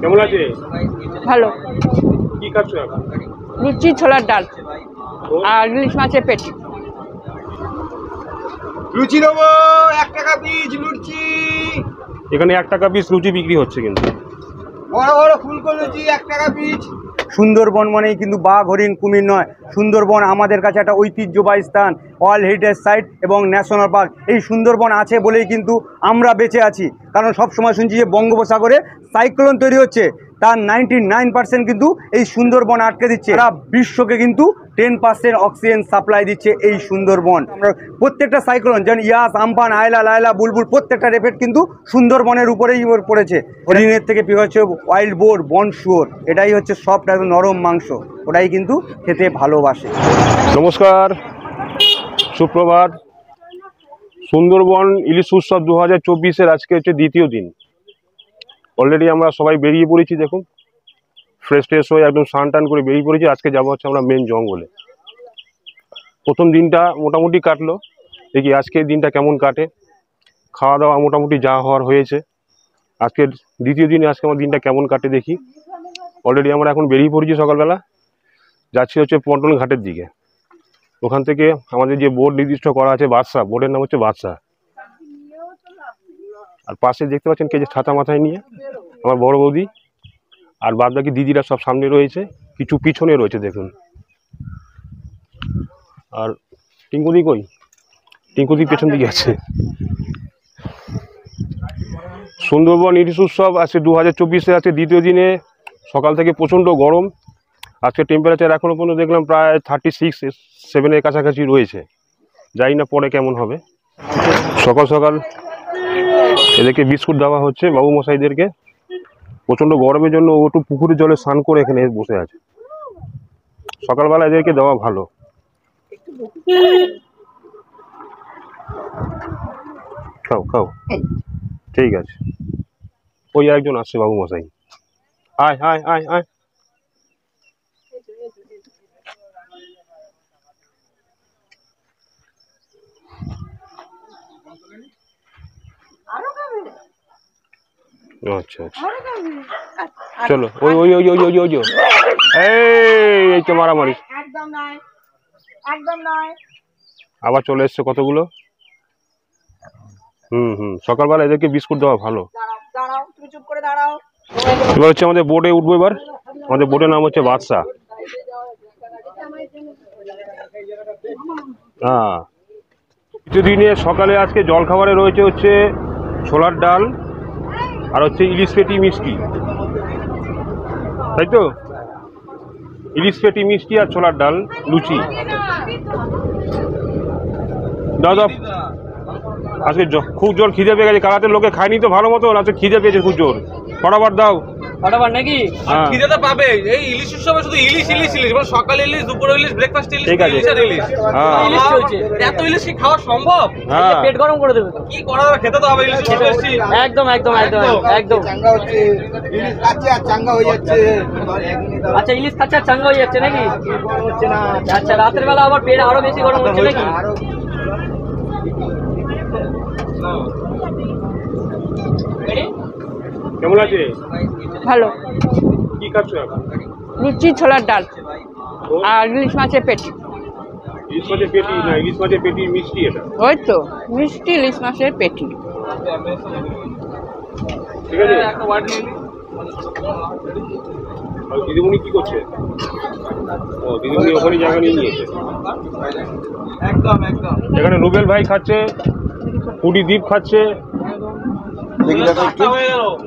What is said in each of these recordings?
কেমন আছে? ভালো। কি খাচ্ছ এখন? লুচি, ছোলার ডাল আর ইলিশ মাছের পেটি। লুচি দেবো 1 টাকা পিস লুচি। এখানে 1 টাকা পিস লুচি বিক্রি হচ্ছে, কিন্তু বড় বড় ফুলকপি লুচি 1 টাকা পিস। সুন্দরবন মানেই কিন্তু বাঘ, হরিণ, কুমির নয়। সুন্দরবন আমাদের কাছে একটা ঐতিহ্যবাহী স্থান, ওয়ার্ল্ড হেরিটেজ সাইট এবং ন্যাশনাল পার্ক। এই সুন্দরবন আছে বলেই কিন্তু আমরা বেঁচে আছি। কারণ সব সময় শুনছি যে বঙ্গোপসাগরে সাইক্লোন তৈরি হচ্ছে, তার 99% কিন্তু এই সুন্দরবন আটকে দিচ্ছে। সারা বিশ্বকে কিন্তু 10% অক্সিজেন সাপ্লাই দিচ্ছে এই সুন্দরবন। আমরা প্রত্যেকটা সাইক্লোন যেমন ইয়াস, আমফান, আয়লা, লায়লা, বুলবুল, প্রত্যেকটার এফেক্ট কিন্তু সুন্দরবনের উপরেই পড়েছে। হরিণের থেকে হচ্ছে ওয়াইল্ড বোর, বন শুয়োর, এটাই হচ্ছে সফট একদম নরম মাংস, ওটাই কিন্তু খেতে ভালোবাসে। নমস্কার, সুপ্রভাত। সুন্দরবন ইলিশ উৎসব 2024-এর আজকে হচ্ছে দ্বিতীয় দিন। অলরেডি আমরা সবাই বেরিয়ে পড়েছি, দেখুন ফ্রেশ হয়ে একদম স্নান টান করে বেরিয়ে পড়েছি। আজকে যাবো হচ্ছে আমরা মেন জঙ্গলে। প্রথম দিনটা মোটামুটি কাটলো, দেখি আজকের দিনটা কেমন কাটে। খাওয়া দাওয়া মোটামুটি যা হওয়ার হয়েছে। আজকের দ্বিতীয় দিনে আজকে আমার দিনটা কেমন কাটে দেখি। অলরেডি আমরা এখন বেরিয়ে পড়েছি, সকালবেলা যাচ্ছি হচ্ছে পটল ঘাটের দিকে। ওখান থেকে আমাদের যে বোর্ড নির্দিষ্ট করা আছে বাদশা, বোর্ডের নাম হচ্ছে বাদশা। আর পাশে দেখতে পাচ্ছেন কে যে ছাতা মাথায় নিয়ে, আমার বড় বৌদি। আর বাদ বাকি দিদিরা সব সামনে রয়েছে, কিছু পিছনে রয়েছে দেখুন। আর টিঙ্কুদি কই? টিঙ্কুদি পেছন দিকে আছে। সুন্দরবন ইলিশ উৎসব আজকে 2024-এ আছে দ্বিতীয় দিনে। সকাল থেকে প্রচণ্ড গরম। আজকে টেম্পারেচার এখনও পর্যন্ত দেখলাম প্রায় 36-37-এর কাছাকাছি রয়েছে। জানি না পরে কেমন হবে। সকাল সকাল এদেরকে বিস্কুট দেওয়া হচ্ছে বাবু মশাইদেরকে। প্রচণ্ড গরমের জন্য ও একটু পুকুরের জলে স্নান করে এখানে বসে আছে। সকালবেলা এদেরকে দেওয়া ভালো। খাও খাও, ঠিক আছে। ওই একজন আসছে বাবু মশাই। আয় আয় আয় আয়। আচ্ছা আচ্ছা, চলো। ওই ওই ওই ওই ওই ওই এই তো মারামারি। আবার চলে এসছে কতগুলো। সকালবেলা এদেরকে বিস্কুট দেওয়া ভালো। এবার হচ্ছে আমাদের বোটে উঠবো। এবার আমাদের বোটের নাম হচ্ছে বাদশা। হ্যাঁ, দিনে সকালে আজকে জলখাবারে রয়েছে হচ্ছে ছোলার ডাল আর হচ্ছে ইলিশ পেটি মিষ্টি, তাই তো? ইলিশ পেটি মিষ্টি আর ছোলার ডাল, লুচি। দাদা আজকে খুব জোর খিদে পেয়ে গেছে। কালাতের লোকে খায়নি তো ভালো মতো, আজকে খিদে পেয়েছে খুব জোর। ফটাফট দাও। ফটাফট নাকি? খিদে তো পাবে। এই ইলিশ উৎসবে শুধু ইলিশ ইলিশ ইলিশ, মানে সকালে ইলিশ, দুপুরে ইলিশ, ব্রেকফাস্ট ইলিশ, ঠিক আছে। ইলিশ আর ইলিশ। ইলিশ চলছে। এত ইলিশ কি খাওয়া সম্ভব? হ্যাঁ, পেট গরম করে দেবে তো। কি করা হবে? খেতে তো হবে। ইলিশ উৎসবে এসেছি। একদম একদম একদম একদম। চাঙ্গা হচ্ছে, ইলিশ খাচ্ছে আর চাঙ্গা হয়ে যাচ্ছে। আচ্ছা, ইলিশ খাচ্ছে আর চাঙ্গা হয়ে যাচ্ছে নাকি? হচ্ছে না। আচ্ছা, রাতের বেলা আবার পেট আরো বেশি গরম হচ্ছে নাকি? কেমন আছে? ভালো। কি খাচ্ছ এখন? লুচি, ছোলার ডাল আর ইলিশ মাছের পেটি। ইলিশ মাছের পেটি না, ইলিশ মাছের পেটি মিষ্টি এটা। ওই তো মিষ্টি ইলিশ মাছের পেটি। ঠিক আছে। আর দিদিমণি কি করছে? ও, দিদিমণি ওখানে জায়গা নিয়ে নিয়েছে। একদম একদম। এখানে রুবেল ভাই খাচ্ছে, পুরি দ্বীপ খাচ্ছে,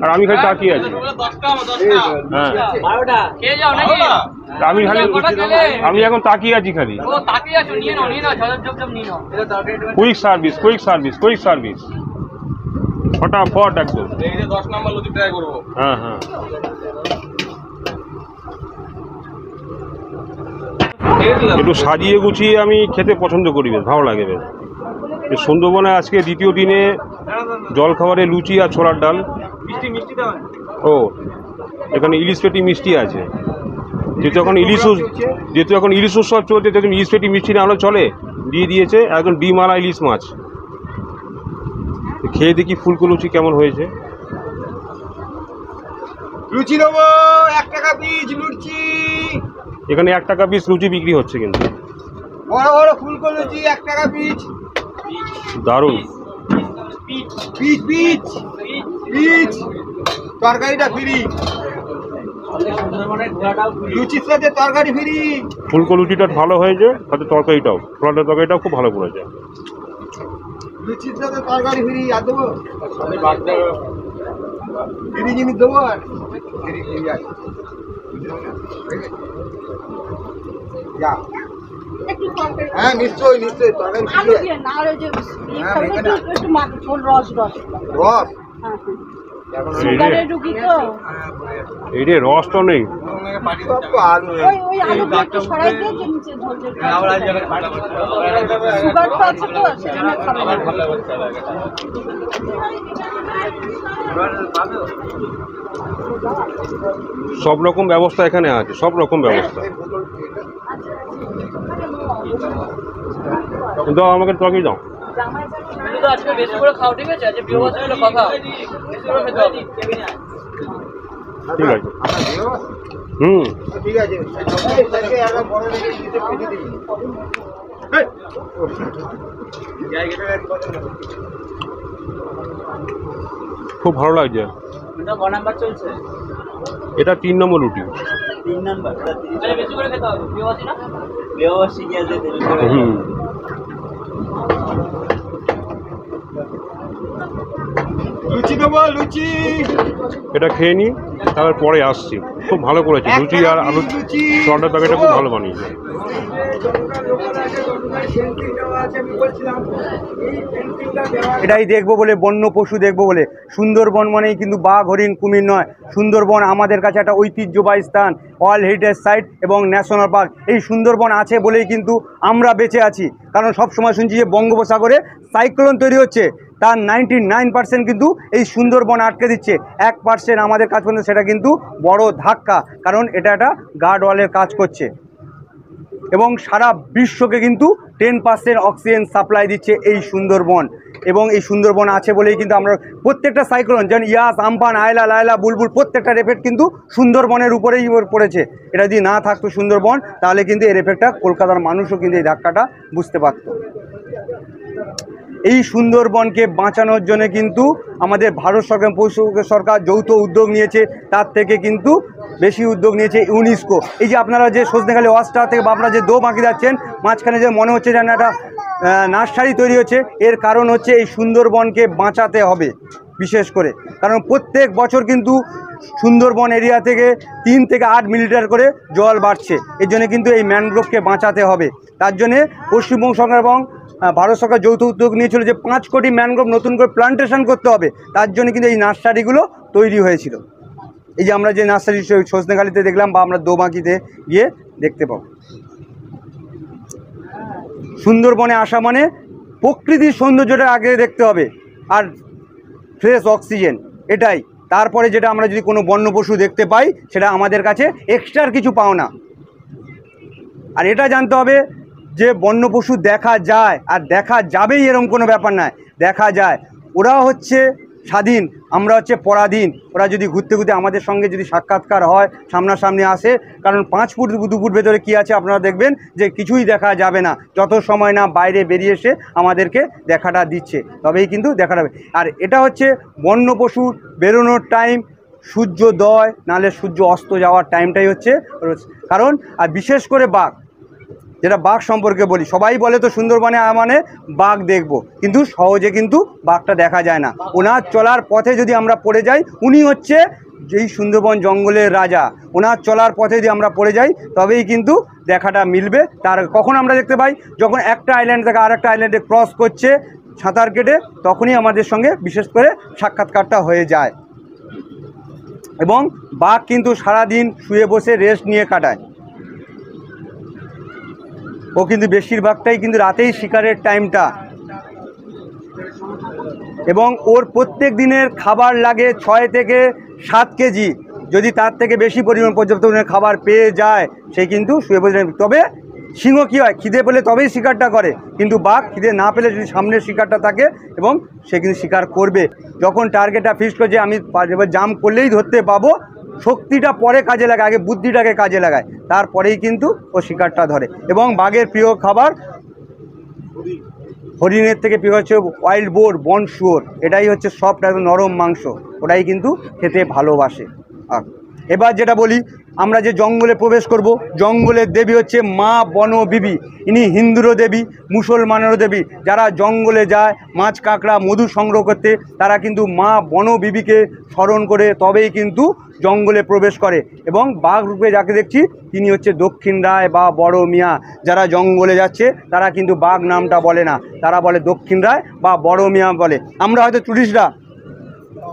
আর আমি খালি তাকিয়ে আছি। হ্যাঁ, আমি এখন তাকিয়ে আছি খালি। Quick service, quick service, quick service, ফটাফট একদম। 10 নম্বর লুচি ট্রাই করবো। হ্যাঁ হ্যাঁ, একটু সাজিয়ে গুছিয়ে আমি খেতে পছন্দ করি, বেশ ভালো লাগে। বেশ সুন্দরবনে আজকে দ্বিতীয় দিনে জলখাবারে লুচি আর ছোলার ডাল। ও, এখানে ইলিশ পেটি মিষ্টি আছে। যেহেতু এখন ইলিশ উৎসব চলছে, যেহেতু ইলিশ পেটি মিষ্টি না হলে চলে, দিয়ে দিয়েছে একদম ডিমালা ইলিশ মাছ। খেয়ে দেখি ফুলকো লুচি কেমন হয়েছে। লুচি নেবো 1 টাকা পিস লুচি। এখানে 1 টাকা পিস লুচি বিক্রি হচ্ছে কিন্তু বড় বড় ফুলকো লুচি 1 টাকা পিস। দারুণ। পিচ পিচ পিচ তরকারিটা ফ্রি, লুচির সাথে তরকারি ফ্রি। ফুলকো লুচিটা ভালো হয়েছে, সাথে তরকারিটাও, ছোলাটার তরকারিটাও খুব ভালো করেছে। লুচির সাথে তরকারি ফ্রি। আর দেবো ফ্রি জিনিস দেবো। আর ফ্রি ফ্রি আছে যা। হ্যাঁ নিশ্চয়ই নিশ্চয়ই তরকারি ফ্রি আছে। রস এই রে রসটা নেই। সব রকম ব্যবস্থা এখানে আছে, সব রকম ব্যবস্থা। দাও আমাকে তরকারি দাও। তুমি তো আজকে বেশি করে খাও, ঠিক আছে? আজকে বিয়ে বাচ্চা কথা বেশি করে খেতে হবে। ঠিক আছে। হুম ঠিক আছে। খুব ভালো লাগছে। এটা ক নাম্বার চলছে? এটা 3 নম্বর রুটি। 3 নাম্বার। আরে বেশি করে খেতে হবে, বিয়ে বাচ্চা না? বিয়ে বাচ্চা কি আছে? হুম লুচি দেবো লুচি। এটা খেয়ে নি, তারপর পরে আসছি। খুব ভালো করেছে লুচি আর আলু ছোলাটার তরকারিটা খুব ভালো বানিয়েছে। এটাই দেখবো বলে, বন্য পশু দেখবো বলে। সুন্দরবন মানেই কিন্তু বাঘ হরিণ কুমির নয়, সুন্দরবন আমাদের কাছে একটা ঐতিহ্যবাহী স্থান, ওয়ার্ল্ড হেরিটেজ সাইট এবং ন্যাশনাল পার্ক। এই সুন্দরবন আছে বলেই কিন্তু আমরা বেঁচে আছি। কারণ সব সময় শুনছি যে বঙ্গোপসাগরে সাইক্লোন তৈরি হচ্ছে, তার 99% কিন্তু এই সুন্দরবন আটকে দিচ্ছে। 1% আমাদের কাজ করছে, সেটা কিন্তু বড় ধাক্কা, কারণ এটা একটা গার্ড ওয়ালের কাজ করছে এবং সারা বিশ্বকে কিন্তু 10% অক্সিজেন সাপ্লাই দিচ্ছে এই সুন্দরবন। এবং এই সুন্দরবন আছে বলেই কিন্তু আমরা প্রত্যেকটা সাইক্লোন, যেমন ইয়াস, আমফান, আয়লা, লায়লা, বুলবুল, প্রত্যেকটার এফেক্ট কিন্তু সুন্দরবনের উপরেই পড়েছে। এটা যদি না থাকতো সুন্দরবন, তাহলে কিন্তু এর এফেক্টটা কলকাতার মানুষও কিন্তু এই ধাক্কাটা বুঝতে পারত। এই সুন্দরবনকে বাঁচানোর জন্য কিন্তু আমাদের ভারত সরকার, পশ্চিমবঙ্গ সরকার যৌথ উদ্যোগ নিয়েছে। তার থেকে কিন্তু বেশি উদ্যোগ নিয়েছে ইউনেস্কো। এই যে আপনারা যে সজনেখালি ওয়াশটা থেকে বা আপনারা যে দো বাঁকি যাচ্ছেন, মাঝখানে যে মনে হচ্ছে যেন একটা নার্সারি তৈরি হচ্ছে, এর কারণ হচ্ছে এই সুন্দরবনকে বাঁচাতে হবে বিশেষ করে। কারণ প্রত্যেক বছর কিন্তু সুন্দরবন এরিয়া থেকে 3 থেকে 8 মিলিমিটার করে জল বাড়ছে। এর জন্য কিন্তু এই ম্যানগ্রোভকে বাঁচাতে হবে। তার জন্যে পশ্চিমবঙ্গ সরকার এবং ভারত সরকার যৌথ উদ্যোগ নিয়েছিল যে 5 কোটি ম্যানগ্রোভ নতুন করে প্লান্টেশন করতে হবে। তার জন্য কিন্তু এই নার্সারিগুলো তৈরি হয়েছিল। এই যে আমরা যে নার্সারি সজনেখালিতে দেখলাম বা আমরা দোবাঁকিতে গিয়ে দেখতে পাবো। সুন্দরবনে আসা মানে প্রকৃতির সৌন্দর্যটা আগে দেখতে হবে আর ফ্রেশ অক্সিজেন, এটাই। তারপরে যেটা আমরা যদি কোনো বন্য পশু দেখতে পাই, সেটা আমাদের কাছে এক্সট্রার কিছু পাও না। আর এটা জানতে হবে যে বন্য পশু দেখা যায় আর দেখা যাবেই এরকম কোনো ব্যাপার নয়, দেখা যায়। ওরা হচ্ছে স্বাধীন, আমরা হচ্ছে পরাধীন। ওরা যদি ঘুরতে ঘুরতে আমাদের সঙ্গে যদি সাক্ষাৎকার হয়, সামনাসামনি আসে, কারণ 5 ফুট 2 ফুট ভেতরে কী আছে আপনারা দেখবেন যে কিছুই দেখা যাবে না, যত সময় না বাইরে বেরিয়ে এসে আমাদেরকে দেখাটা দিচ্ছে, তবেই কিন্তু দেখাটা হবে। আর এটা হচ্ছে বন্য পশুর বেরোনোর টাইম, সূর্যোদয় নাহলে সূর্য অস্ত যাওয়ার টাইমটাই হচ্ছে কারণ। আর বিশেষ করে বাঘ, যেটা বাঘ সম্পর্কে বলি, সবাই বলে তো সুন্দরবনে মানে বাঘ দেখব, কিন্তু সহজে কিন্তু বাঘটা দেখা যায় না। ওনার চলার পথে যদি আমরা পড়ে যাই, উনি হচ্ছে যেই সুন্দরবন জঙ্গলের রাজা, ওনার চলার পথে যদি আমরা পড়ে যাই তবেই কিন্তু দেখাটা মিলবে। তার কখন আমরা দেখতে পাই, যখন একটা আইল্যান্ড থেকে আরেকটা আইল্যান্ডে ক্রস করছে সাঁতার কেটে, তখনই আমাদের সঙ্গে বিশেষ করে সাক্ষাৎকারটা হয়ে যায়। এবং বাঘ কিন্তু সারাদিন শুয়ে বসে রেস্ট নিয়ে কাটায়, ও কিন্তু বেশিরভাগটাই কিন্তু রাতেই শিকারের টাইমটা। এবং ওর প্রত্যেক দিনের খাবার লাগে 6 থেকে 7 কেজি। যদি তার থেকে বেশি পরিমাণ পর্যাপ্ত পরিমাণে খাবার পেয়ে যায়, সে কিন্তু শুয়ে বসে। তবে সিংহ কী হয়, খিদে পেলে তবেই শিকারটা করে, কিন্তু বাঘ খিদে না পেলে যদি সামনের শিকারটা থাকে এবং সে কিন্তু শিকার করবে। যখন টার্গেটটা ফিক্স করছে আমি এবার জাম্প করলেই ধরতে পাবো, শক্তিটা পরে কাজে লাগায়, আগে বুদ্ধিটাকে কাজে লাগায়, তারপরেই কিন্তু ও শিকারটা ধরে। এবং বাঘের প্রিয় খাবার হরিণের থেকে প্রিয় হচ্ছে ওয়াইল্ড বোর, বন শুয়োর, এটাই হচ্ছে সফট একদম নরম মাংস, ওটাই কিন্তু খেতে ভালোবাসে। আর এবার যেটা বলি, আমরা যে জঙ্গলে প্রবেশ করব, জঙ্গলের দেবী হচ্ছে মা বনবিবি। ইনি হিন্দুরও দেবী, মুসলমানেরও দেবী। যারা জঙ্গলে যায় মাছ কাঁকড়া মধু সংগ্রহ করতে, তারা কিন্তু মা বনবিবিকে স্মরণ করে তবেই কিন্তু জঙ্গলে প্রবেশ করে। এবং বাঘ রূপে যাকে দেখছি তিনি হচ্ছে দক্ষিণ রায় বা বড় মিয়া। যারা জঙ্গলে যাচ্ছে তারা কিন্তু বাঘ নামটা বলে না, তারা বলে দক্ষিণ রায় বা বড় মিয়া বলে। আমরা হয়তো টুরিস্টরা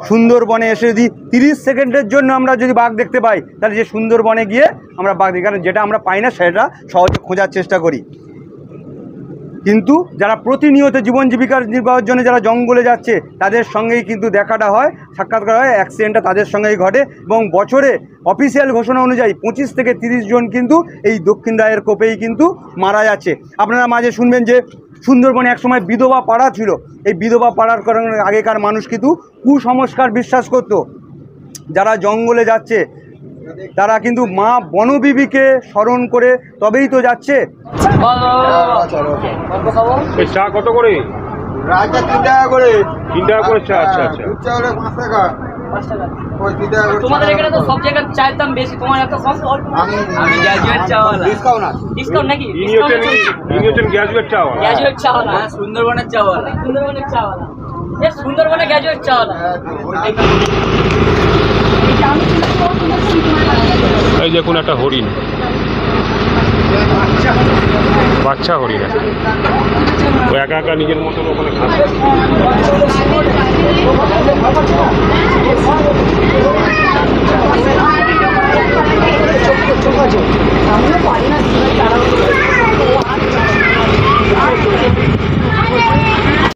সুন্দরবনে এসে যদি 30 সেকেন্ডের জন্য আমরা যদি বাঘ দেখতে পাই, তাহলে যে সুন্দরবনে গিয়ে আমরা বাঘ দেখি, কারণ যেটা আমরা পাই না সেটা সহজে খোঁজার চেষ্টা করি। কিন্তু যারা প্রতিনিয়ত জীবন জীবিকার নির্বাহের জন্য যারা জঙ্গলে যাচ্ছে, তাদের সঙ্গেই কিন্তু দেখাটা হয়, সাক্ষাৎ করা হয়, অ্যাক্সিডেন্টটা তাদের সঙ্গেই ঘটে। এবং বছরে অফিসিয়াল ঘোষণা অনুযায়ী 25 থেকে 30 জন কিন্তু এই দক্ষিণ রায়ের কোপেই কিন্তু মারা যাচ্ছে। আপনারা মাঝে শুনবেন যে সুন্দরবনে একসময় বিধবা পাড়া ছিল। এই বিধবা পাড়ার কারণে আগেকার মানুষ কিন্তু কুসংস্কার বিশ্বাস করত। যারা জঙ্গলে যাচ্ছে তারা কিন্তু মা বনবিবিকে স্মরণ করে তবেই তো যাচ্ছে। এই চা কত করে? রাজা 3 টাকা করে, 3 টাকা করে চা। আচ্ছা আচ্ছা। দুধ চা হলে 5 টাকা। 5 টাকা। ওই 3 টাকা করে। তোমাদের এখানে তো সব জায়গায় চায়ের দাম বেশি, তোমার এত কম? আমি গ্র্যাজুয়েট চাওয়ালা। ডিসকাউন্ট আছে। ডিসকাউন্ট নাকি? ইনি হচ্ছেন গ্র্যাজুয়েট চাওয়া। গ্র্যাজুয়েট চাওয়ালা। সুন্দরবনের চাওয়ালা। সুন্দরবনের চাওয়ালা। এই সুন্দরবনে গ্র্যাজুয়েট চাওয়ালা। এই দেখুন একটা হরিণ, বাচ্চা হরিণ, ও একা একা নিজের মতন ওখানে খাচ্ছে।